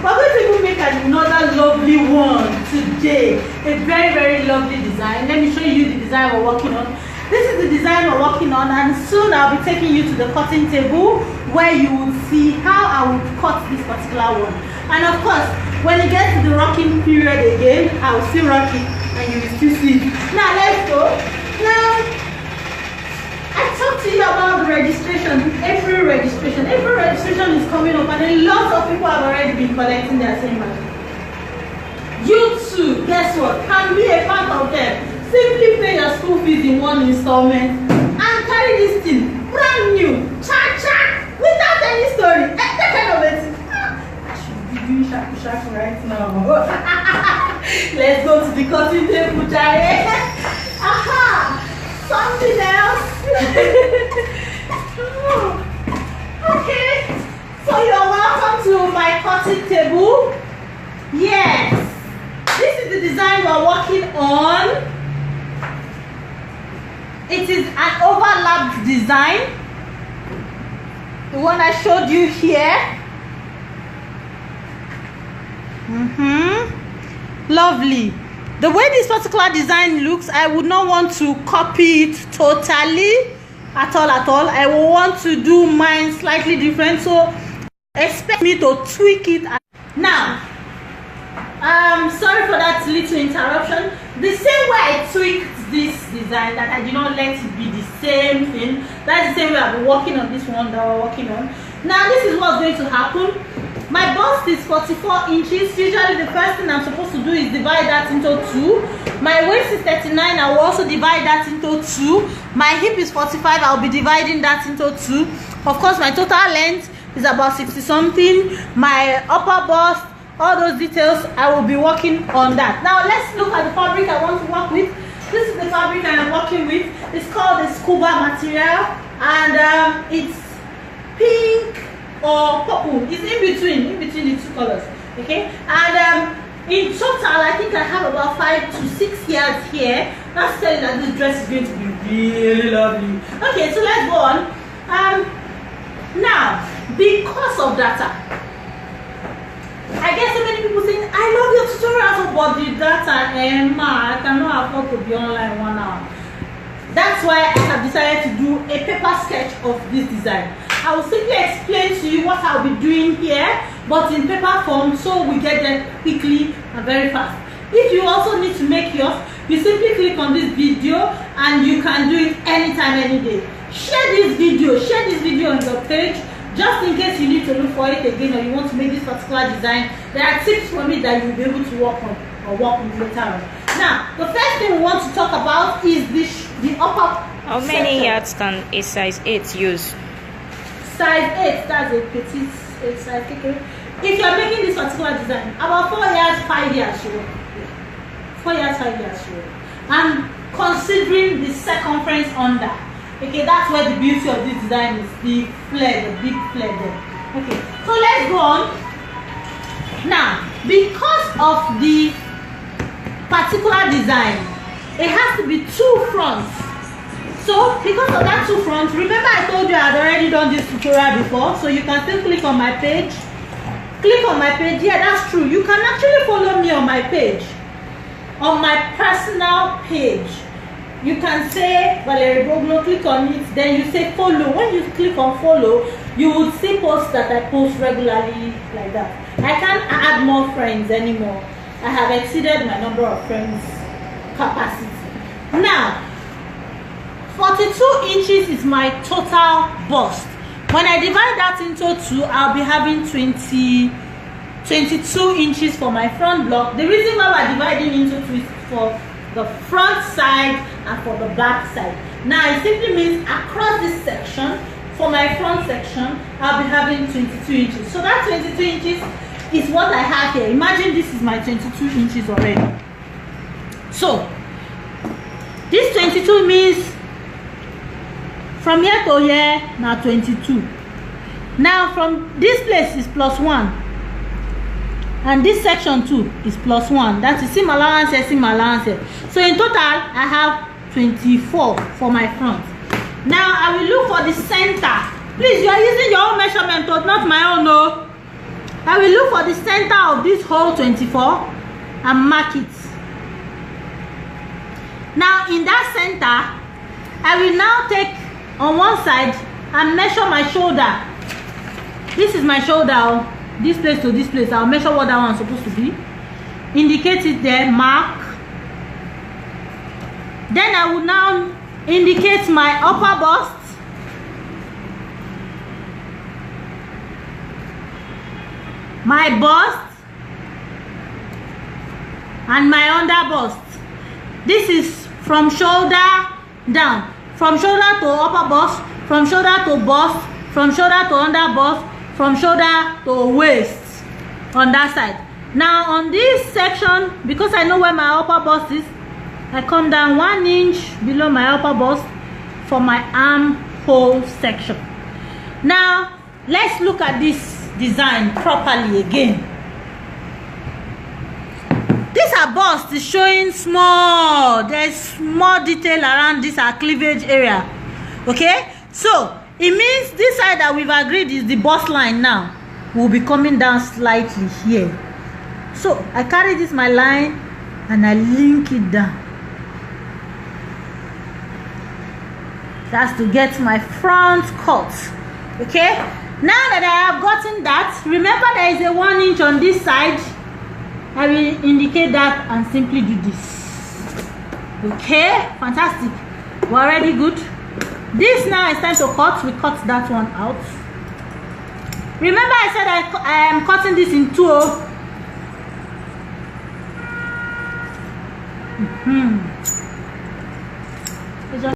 we're going to even make another lovely one today. A very, very lovely design. Let me show you the design we're working on. This is the design we're working on, and soon I'll be taking you to the cutting table where you will see how I will cut this particular one. And of course, when it gets to the rocking period again, I will still rock it and you will still see it. Now let's go. Now, I talked to you about the registration, April registration. April registration is coming up, and a lot of people have already been collecting their same money. You too, guess what, can be a part of them. Simply pay your school fees in one installment and carry this thing brand new, cha-cha, without any story. That kind of it. I should be doing shaku right now. Let's go to the cutting table, Jare. Aha! Something else. Okay. So you're welcome to my cutting table. Yes. This is the design we're working on. It is an overlapped design. The one I showed you here. Lovely. The way this particular design looks, I would not want to copy it totally at all. I will want to do mine slightly different, so expect me to tweak it. Now, sorry for that little interruption. The same way I tweaked this design, that I did not let it be the same thing, that's the same way I've been working on this one that we're working on. Now this is what's going to happen. My bust is 44 inches. Usually the first thing I'm supposed to do is divide that into 2. My waist is 39. I will also divide that into 2. My hip is 45. I'll be dividing that into 2. Of course, my total length is about 60 something. My upper bust, all those details, I will be working on that. Now let's look at the fabric I want to work with. This is the fabric I am working with. It's called the scuba material, and it's pink or purple. It's in between the two colors. Okay, and in total I think I have about 5 to 6 yards here. That's telling that this dress is going to be really lovely. Okay, so let's go on. Now, because of data, I get so many people saying, I love your tutorials, but the data, Emma, I cannot afford to be online 1 hour. That's why I have decided to do a paper sketch of this design. I will simply explain to you what I'll be doing here, but in paper form, so we get them quickly and very fast. If you also need to make yours, you simply click on this video and you can do it anytime, any day. Share this video on your page, just in case you need to look for it again or you want to make this particular design. There are tips from it that you'll be able to work on or work with later on. Now, the first thing we want to talk about is the upper How many yards can a size 8 use? Size 8, that's a petite size. Okay. If you're making this particular design, about 4 yards, 5 yards, sure. 4 yards, 5 yards, sure. And considering the circumference under. Okay, that's where the beauty of this design is, the flare, the big flare there. Okay, so let's go on. Now, because of the particular design, it has to be 2 fronts. So, because of that 2 fronts, remember I told you I had already done this tutorial before, so you can still click on my page. Click on my page. Yeah, that's true. You can actually follow me on my page, on my personal page. You can say Valerie Boglo, click on it, then you say follow. When you click on follow, you will see posts that I post regularly like that. I can't add more friends anymore. I have exceeded my number of friends capacity. Now, 42 inches is my total bust. When I divide that into 2, I'll be having 22 inches for my front block. The reason why we're dividing into 2 is for the front side and for the back side. Now it simply means across this section, for my front section, I'll be having 22 inches. So that 22 inches is what I have here. Imagine this is my 22 inches already. So this 22 means from here to here, now 22. Now from this place is +1. And this section too is +1. That is seam allowance here, seam allowance here. So in total, I have 24 for my front. Now I will look for the center. Please, you are using your own measurement, not my own. No. I will look for the center of this hole 24 and mark it. Now in that center, I will now take on one side and measure my shoulder. This is my shoulder, this place to this place. I'll measure what that one is supposed to be. Indicate it there, mark. Then I will now indicate my upper bust. My bust and my under bust. This is from shoulder down, from shoulder to upper bust, from shoulder to bust, from shoulder to under bust, from shoulder to waist on that side. Now on this section, because I know where my upper bust is, I come down 1 inch below my upper bust for my armhole section. Now let's look at this design properly again. This bust is showing small, there's small detail around this cleavage area. Okay, so it means this side that we've agreed is the bust line now will be coming down slightly here. So I carry this my line and I link it down. That's to get my front cut. Okay, now that I have gotten that, remember there is a 1 inch on this side. I will indicate that and simply do this. Okay, fantastic. We're already good. This now is time to cut. We cut that one out. Remember I said I am cutting this in 2.